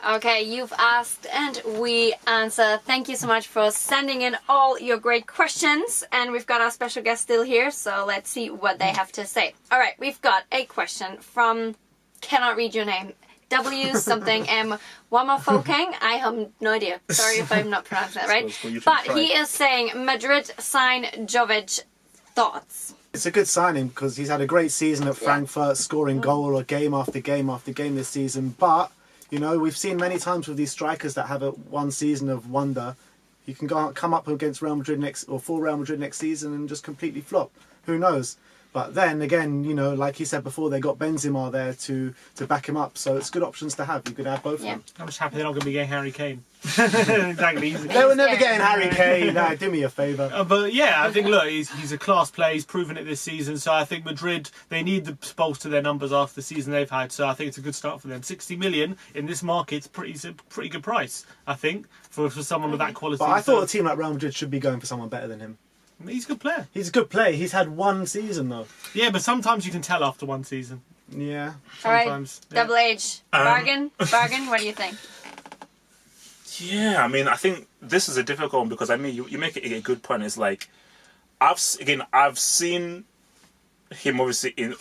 Okay, you've asked and we answer. Thank you so much for sending in all your great questions. And we've got our special guest still here, so let's see what they have to say. All right, we've got a question from, cannot read your name, W something M Wamafokeng. I have no idea. Sorry if I'm not pronouncing that right. But he is saying, Madrid sign Jovic. Thoughts? It's a good signing because he's had a great season at Frankfurt, scoring goal or game after game after game this season. But, you know, we've seen many times with these strikers that have one season of wonder, you can come up against Real Madrid for Real Madrid next season and just completely flop. Who knows? But then again, you know, like he said before, they got Benzema there to back him up. So it's good options to have. You could have both of them. I'm just happy they're not going to be getting Harry Kane. Exactly. They were never getting Harry Kane. No, do me a favour. But yeah, I think, look, he's a class player. He's proven it this season. So I think Madrid, they need to bolster their numbers after the season they've had. So I think it's a good start for them. 60 million in this market is a pretty good price, I think, for someone with that quality. But I thought a team like Real Madrid should be going for someone better than him. He's a good player. He's a good player. He's had one season, though. Yeah, but sometimes you can tell after one season. Yeah. Sometimes. All right, Double H. Bargain? What do you think? Yeah, I mean, I think this is a difficult one because, I mean, you make a good point. It's like, I've seen him, obviously, in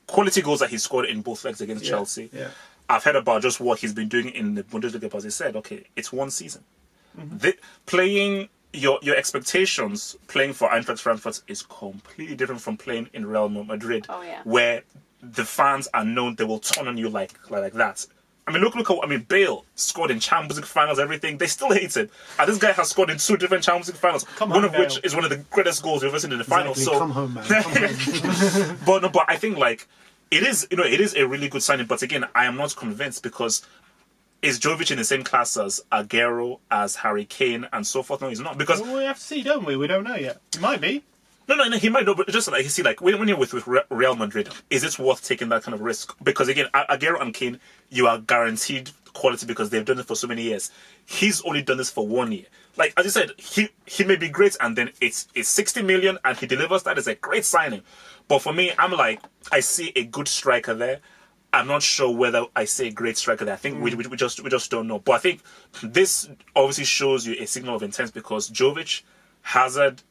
quality goals that he scored in both legs against Chelsea. Yeah. I've heard about just what he's been doing in the Bundesliga, as he said, okay, it's one season. Playing... Your expectations playing for Eintracht Frankfurt is completely different from playing in Real Madrid, where the fans are known, they will turn on you like that. I mean, look at Bale scored in Champions League finals, everything. They still hate it. And this guy has scored in 2 different Champions League finals, one of which is one of the greatest goals we've ever seen in the finals. So come home, man. Come home. but I think it is a really good signing. But again, I am not convinced because. Is Jovic in the same class as Aguero, as Harry Kane, and so forth? No, he's not. Because we have to see, don't we? We don't know yet. He might be. No, he might not. But just like you see, like when you're with Real Madrid, is it worth taking that kind of risk? Because again, Aguero and Kane, you are guaranteed quality because they've done it for so many years. He's only done this for 1 year. Like as you said, he may be great, and then it's 60 million, and he delivers. That is a great signing. But for me, I'm like, I see a good striker there. I'm not sure whether I say a great striker there. I think we just don't know. But I think this obviously shows you a signal of intent because Jovic, Hazard,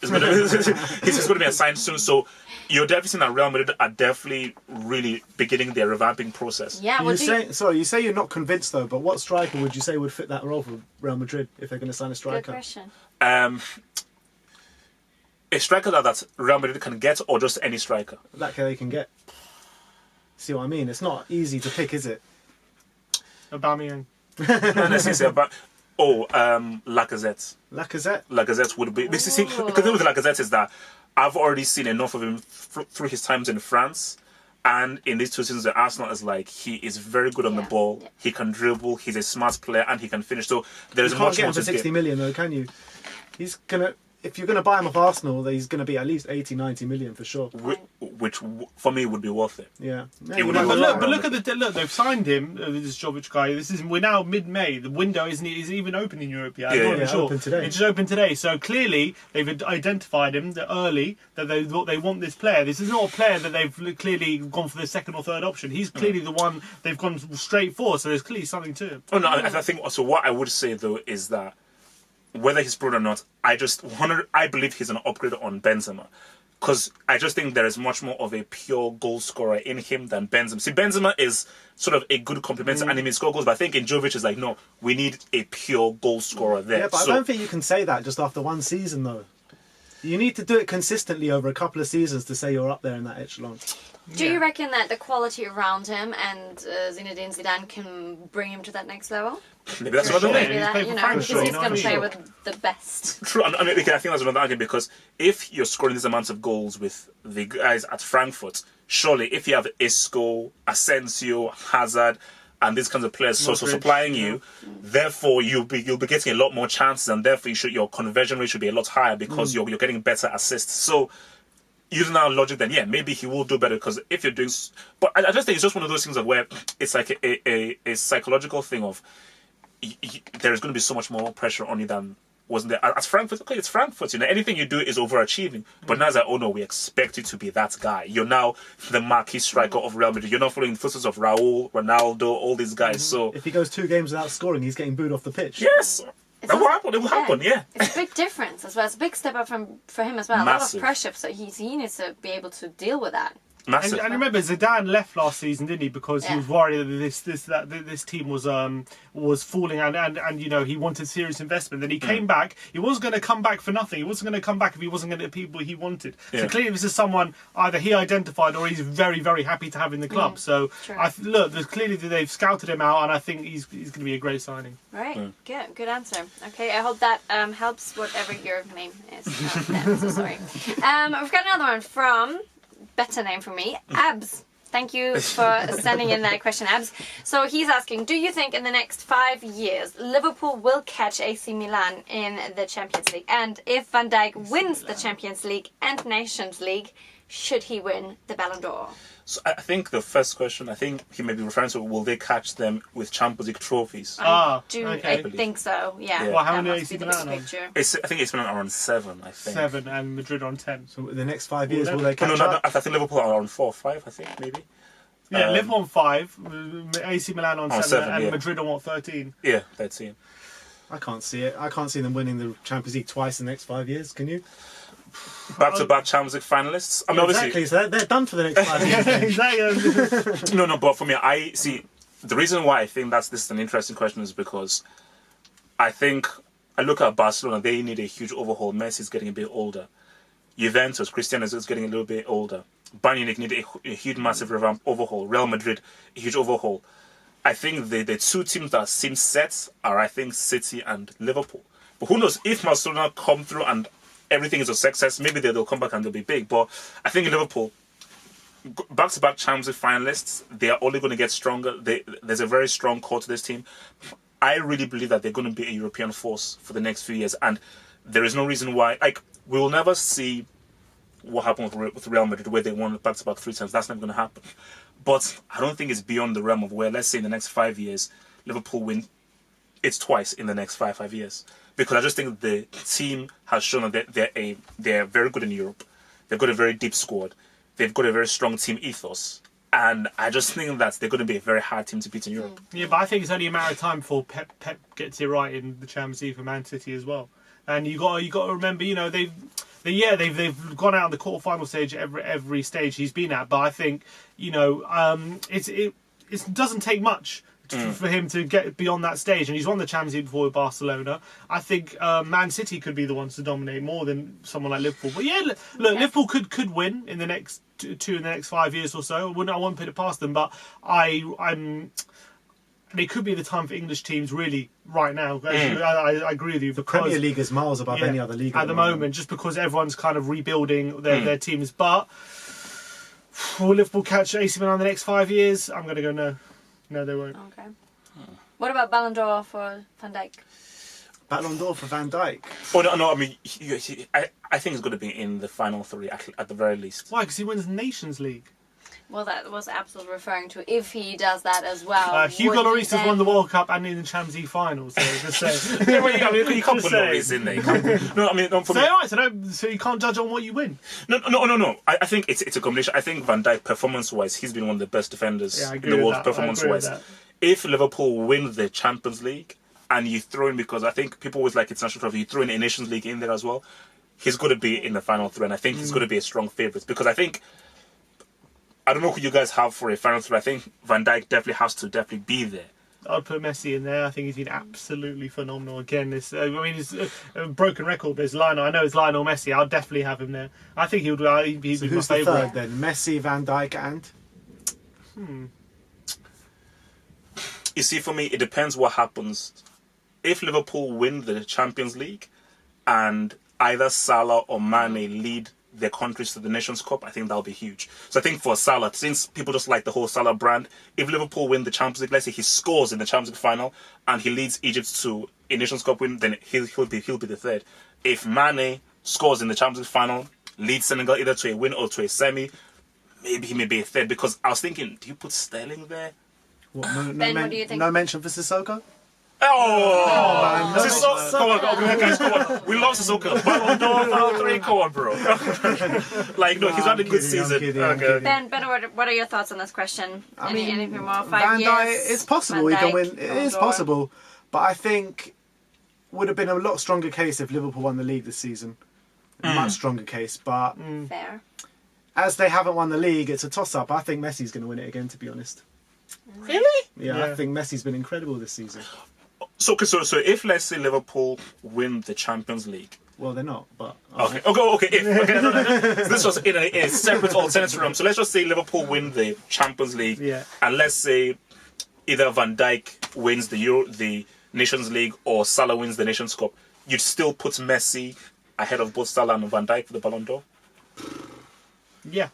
he's going to be assigned soon. So you're definitely seeing that Real Madrid are definitely really beginning their revamping process. Yeah. You say you're not convinced though. But what striker would you say would fit that role for Real Madrid if they're going to sign a striker? Good question. A striker that Real Madrid can get, or just any striker that they can get. See what I mean? It's not easy to pick, is it? Aubameyang. Not necessarily, but Lacazette. Lacazette would be. This is the thing with Lacazette is that I've already seen enough of him through his times in France, and in these 2 seasons at Arsenal, is like he is very good on the ball. Yeah. He can dribble. He's a smart player, and he can finish. So there's much more to get. You can't get him for 60 million, though, can you? He's gonna. If you're going to buy him off Arsenal, he's going to be at least 80, 90 million for sure. Which for me would be worth it. Yeah. But look at they've signed him. This Jovic guy. We're now mid-May. The window isn't even open in Europe yet. Open today. It's just open today. So clearly they've identified him early that they want this player. This is not a player that they've clearly gone for the second or third option. He's clearly the one they've gone straight for. So there's clearly something to him. Oh no, I think so. What I would say though is that. Whether he's proven or not, I believe he's an upgrade on Benzema. Because I just think there is much more of a pure goal scorer in him than Benzema. See, Benzema is sort of a good complement and he may score goals, but I think in Jovic is like, no, we need a pure goal scorer there. Yeah, but I don't think you can say that just after one season, though. You need to do it consistently over a couple of seasons to say you're up there in that echelon. Do you reckon that the quality around him and Zinedine Zidane can bring him to that next level? Maybe that's another thing. Because he's going to play with the best. True. I think that's another argument because if you're scoring these amounts of goals with the guys at Frankfurt, surely if you have Isco, Asensio, Hazard, and these kinds of players so supplying you, therefore you'll be getting a lot more chances, and therefore your conversion rate should be a lot higher because you're getting better assists. So using our logic, then yeah, maybe he will do better because if you're doing. But I just think it's just one of those things where it's like a psychological thing of there is going to be so much more pressure on you than wasn't there. At Frankfurt, okay, it's Frankfurt. Anything you do is overachieving. But now it's like, oh no, we expect you to be that guy. You're now the marquee striker of Real Madrid. You're not following the footsteps of Raul, Ronaldo, all these guys. So if he goes 2 games without scoring, he's getting booed off the pitch. yes, that will happen. It will happen. Yeah. It's a big difference as well. It's a big step up for him as well. Massive. A lot of pressure, so he needs to be able to deal with that. Massive. And remember, Zidane left last season, didn't he? Because he was worried that this team was falling, and he wanted serious investment. Then he came back. He wasn't going to come back for nothing. He wasn't going to come back if he wasn't going to get people he wanted. Yeah. So clearly, this is someone either he identified or he's very, very happy to have in the club. So clearly they've scouted him out, and I think he's going to be a great signing. Right, good answer. Okay, I hope that helps. Whatever your name is. I'm so sorry. We've got another one from. Better name for me, Abs. Thank you for sending in that question, Abs. So he's asking, do you think in the next 5 years Liverpool will catch AC Milan in the Champions League? And if Van Dijk wins the Champions League and Nations League, should he win the Ballon d'Or? So I think the first question, I think he may be referring to, will they catch them with Champions League trophies? I think so, yeah. Well, how that many must AC be the Milan big on? picture. I think it's been around 7, I think. 7 and Madrid on 10. So in the next 5 years, will they No, catch no, up? I think Liverpool are on 4 or 5, I think, maybe. Yeah, Liverpool on 5, AC Milan on 7, and yeah. Madrid on 13. Yeah, that's it. I can't see it. I can't see them winning the Champions League twice in the next 5 years. Can you? Back-to-back Champions League finalists. I mean, obviously, Exactly. So they're done for the next 5 years. then. Exactly. no, but for me, I see the reason why I think this is an interesting question is because I look at Barcelona, they need a huge overhaul. Messi's getting a bit older. Juventus, Cristiano is getting a little bit older. Bayern Munich need a huge, massive revamp overhaul. Real Madrid, a huge overhaul. I think the 2 teams that seem set are, I think, City and Liverpool. But who knows, if Barcelona come through and everything is a success, maybe they'll come back and they'll be big. But I think Liverpool, back-to-back Champions League finalists, they are only going to get stronger. There's a very strong core to this team. I really believe that they're going to be a European force for the next few years. And there is no reason why... we will never see what happened with Real Madrid, where they won back-to-back 3 times. That's never going to happen. But I don't think it's beyond the realm of where, let's say in the next 5 years, Liverpool win it twice in the next 5 years. Because I just think the team has shown that they're very good in Europe. They've got a very deep squad. They've got a very strong team ethos. And I just think that they're going to be a very hard team to beat in Europe. Yeah, but I think it's only a matter of time before Pep gets it right in the Champions League for Man City as well. And you got to remember, they've gone out on the quarterfinal stage every stage he's been at. But I think it doesn't take much for him to get beyond that stage, and he's won the Champions League before with Barcelona. I think Man City could be the ones to dominate more than someone like Liverpool. But Liverpool could win in the next 2 in the next 5 years or so. I won't put it past them, but it could be the time for English teams really right now. I agree with you. The Premier League is miles above any other league at the moment, just because everyone's kind of rebuilding their teams. But will Liverpool catch AC Milan in the next 5 years? I'm going to go no. No, they won't. Okay. What about Ballon d'Or for Van Dijk? Ballon d'Or for Van Dijk. Oh no! I mean, I think he's going to be in the final 3 at the very least. Why? Because he wins the Nations League. Well, that was absolutely referring to if he does that as well. Hugo Lloris has won the World Cup and in the Champions League final, so just say. Yeah, well, you can't put Lloris in there. So you can't judge on what you win. No. I think it's a combination. I think Van Dijk, performance-wise, he's been one of the best defenders in the world, performance-wise. If Liverpool win the Champions League and you throw in, because I think people always like international trophy, you throw in a Nations League in there as well, he's going to be in the final 3, and I think he's going to be a strong favourite, because I think, I don't know who you guys have for a final 3. I think Van Dijk definitely has to be there. I'd put Messi in there. I think he's been absolutely phenomenal. Again, it's a broken record, but it's Lionel. I know it's Lionel Messi. I'll definitely have him there. I think he'd be my favourite. Who's the third then? Messi, Van Dijk and? You see, for me, it depends what happens. If Liverpool win the Champions League and either Salah or Mane lead their countries to the Nations Cup, I think that'll be huge. So I think for Salah, since people just like the whole Salah brand, if Liverpool win the Champions League, let's say he scores in the Champions League final and he leads Egypt to a Nations Cup win, then he'll be the third. If Mane scores in the Champions League final, leads Senegal either to a win or to a semi, maybe he may be a third. Because I was thinking, do you put Sterling there? What, Ben, what do you think? No mention for Sissoko? Oh, man. Sissoko, come on, guys, come on. We love Sissoko. Ballon d'Or, Ballon 3, come on, bro. Like, no, he's had a good season. I'm kidding. Ben, what are your thoughts on this question? Anything more? 5 Van years? Dijk, it's possible he Van can win. Dijk, It Ballon is d'Or. possible, but I think would have been a lot stronger case if Liverpool won the league this season. A much stronger case, but Fair. as they haven't won the league, it's a toss-up. I think Messi's going to win it again, to be honest. Really? Yeah, I think Messi's been incredible this season. So if, let's say, Liverpool win the Champions League. Well, they're not, but... Okay. No. This was in a separate alternative realm. So let's just say Liverpool win the Champions League, and let's say either Van Dijk wins the Nations League, or Salah wins the Nations Cup. You'd still put Messi ahead of both Salah and Van Dijk for the Ballon d'Or? Yeah.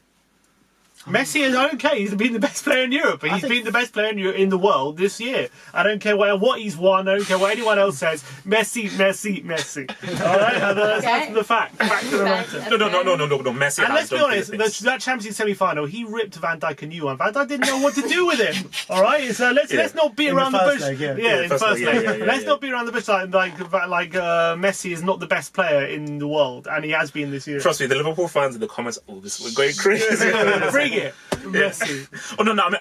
Messi is okay. He's been the best player in Europe. He's been the best player in the world this year. I don't care what he's won. I don't care what anyone else says. Messi. All right, that's the fact. Fact of the matter. No. Messi. And let's be honest, that Champions League semi-final, he ripped Van Dijk a new one. Van Dijk didn't know what to do with him. All right, so let's not beat around the bush. Leg, in the first leg. Let's not beat around the bush like Messi is not the best player in the world, and he has been this year. Trust me, the Liverpool fans in the comments, we're going crazy. Bring it, Messi.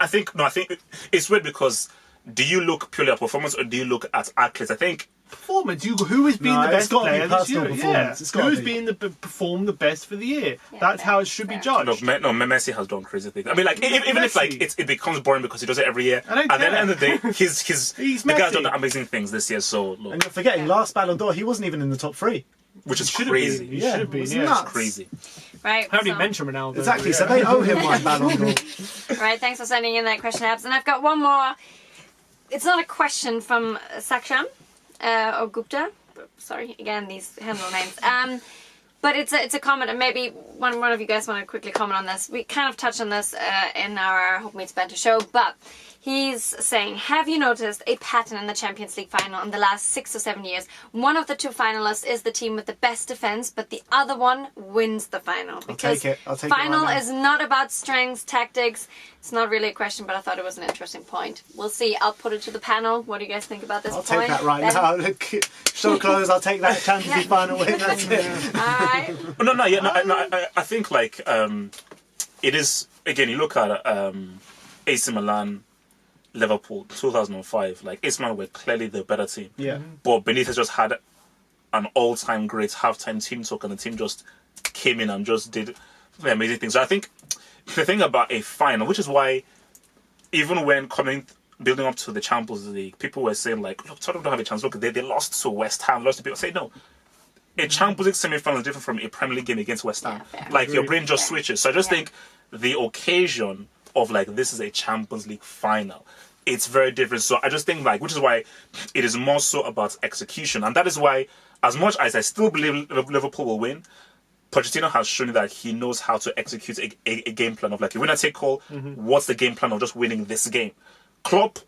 I think it's weird because do you look purely at performance or do you look at accolades? I think performance. Who has been the best player this year? Who's been performed the best for the year? That's how it should be judged. No, Messi has done crazy things. I mean, like even if like it becomes boring because he does it every year. At the end of the day, he's the guy's done amazing things this year. So look. And you're forgetting last Ballon d'Or, he wasn't even in the top 3. Which is crazy. He should have been. It's Yeah, nuts. it's crazy. Right. How do you mention Ronaldo? Exactly, so they owe him one Ballon d'Or. Right, thanks for sending in that question, Abs. And I've got one more. It's not a question from Saksham or Gupta. Sorry, again, these handle names. But it's a comment, and maybe one of you guys want to quickly comment on this. We kind of touched on this in our Hope Meets Banter show, but he's saying, have you noticed a pattern in the Champions League final in the last 6 or 7 years? One of the two finalists is the team with the best defense, but the other one wins the final. Because I'll take final it right now. is not about strengths, tactics. It's not really a question, but I thought it was an interesting point. We'll see. I'll put it to the panel. What do you guys think about this I'll point? take that right now. Look, show close, I'll take that Champions League final win. That's it. Alright. I think like it is, again, you look at AC Milan, Liverpool 2005, like AC Milan were clearly the better team. Yeah. But Benitez just had an all-time great halftime team talk, and the team just came in and just did amazing things. So I think the thing about a final, which is why even when building up to the Champions League, people were saying like, look, Tottenham don't have a chance. Look, they lost to West Ham, lost to people. Say no. A Champions League semi-final is different from a Premier League game against West Ham. Yeah, like your brain just switches. So I just think the occasion of like this is a Champions League final, it's very different. So I just think like, which is why it is more so about execution, and that is why, as much as I still believe Liverpool will win, Pochettino has shown that he knows how to execute a game plan of like a winner take all. What's the game plan of just winning this game? Klopp,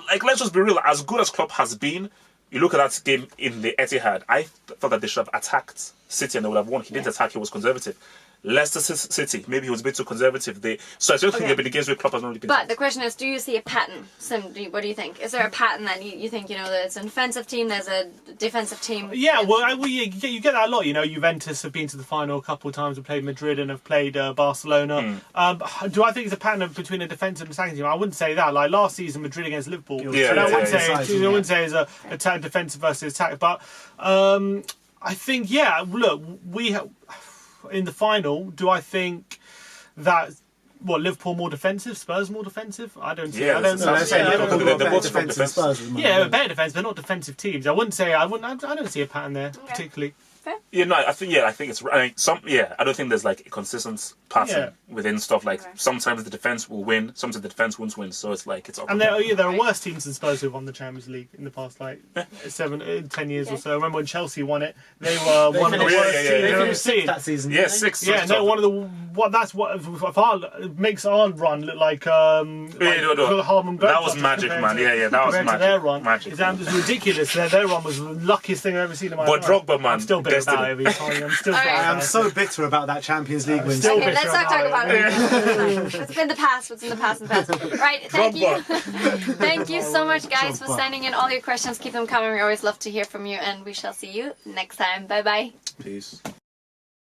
like let's just be real, as good as Klopp has been, you look at that game in the Etihad, I thought that they should have attacked City and they would have won. He didn't attack, he was conservative. Leicester City, maybe he was a bit too conservative. So I still think there have been the games where Klopp has not really been. But the question is, do you see a pattern? Sim, what do you think? Is there a pattern that you think, there's an offensive team, there's a defensive team? Yeah, well, you get that a lot. Juventus have been to the final a couple of times and played Madrid and have played Barcelona. Do I think it's a pattern between a defensive and attacking team? I wouldn't say that. Like last season, Madrid against Liverpool. I wouldn't say it's a defensive versus attack. But I think, look, we have... In the final, do I think that Liverpool more defensive, Spurs more defensive? I don't see. I don't say Liverpool got better defense than Spurs. Better defense, but not defensive teams. I don't see a pattern there particularly. I think it's. I don't think there's like a consistent pattern within stuff. Like sometimes the defense will win, sometimes the defense won't win. So it's like it's. And there are worse teams than Spurs who've won the Champions League in the past 10 years or so. I remember when Chelsea won it, they were one of the worst teams I've ever seen that season. Yeah, 6. Yeah, no, one of the that's what makes our run look like Harlem that was magic, man. That was magic. Their run, magic. It was ridiculous. Their run was the luckiest thing I've ever seen in my life. But Drogba, man, bitter about it. I'm still Alright. I am so bitter about that Champions League win. still- Okay, let's not talk about it. It's been the past. What's in the past in the past. Right, thank you. Drogba. Thank you so much, guys, for Drogba. sending in all your questions. Keep them coming. We always love to hear from you, and we shall see you next time. Bye bye. Peace.